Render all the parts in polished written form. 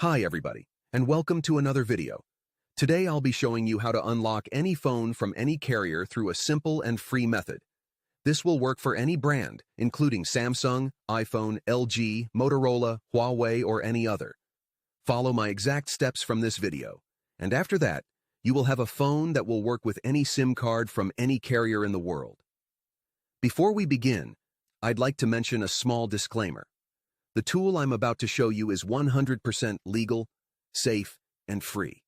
Hi everybody, and welcome to another video. Today I'll be showing you how to unlock any phone from any carrier through a simple and free method. This will work for any brand, including Samsung, iPhone, LG, Motorola, Huawei, or any other. Follow my exact steps from this video, and after that, you will have a phone that will work with any SIM card from any carrier in the world. Before we begin, I'd like to mention a small disclaimer. The tool I'm about to show you is 100% legal, safe, and free.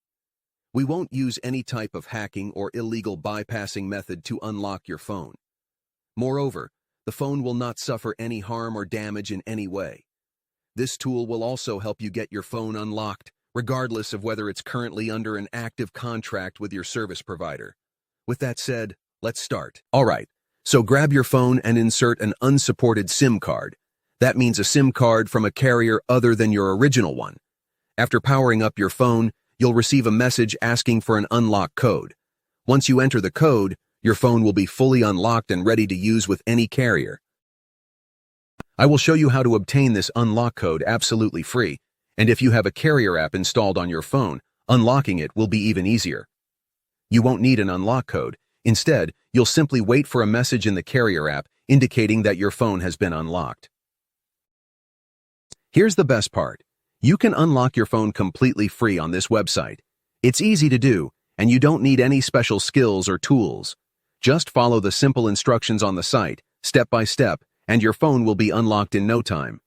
We won't use any type of hacking or illegal bypassing method to unlock your phone. Moreover, the phone will not suffer any harm or damage in any way. This tool will also help you get your phone unlocked, regardless of whether it's currently under an active contract with your service provider. With that said, let's start. Alright, so grab your phone and insert an unsupported SIM card. That means a SIM card from a carrier other than your original one. After powering up your phone, you'll receive a message asking for an unlock code. Once you enter the code, your phone will be fully unlocked and ready to use with any carrier. I will show you how to obtain this unlock code absolutely free, and if you have a carrier app installed on your phone, unlocking it will be even easier. You won't need an unlock code. Instead, you'll simply wait for a message in the carrier app indicating that your phone has been unlocked. Here's the best part. You can unlock your phone completely free on this website. It's easy to do, and you don't need any special skills or tools. Just follow the simple instructions on the site, step by step, and your phone will be unlocked in no time.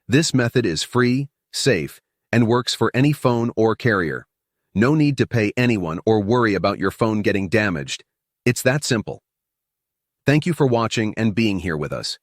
This method is free, safe, and works for any phone or carrier. No need to pay anyone or worry about your phone getting damaged. It's that simple. Thank you for watching and being here with us.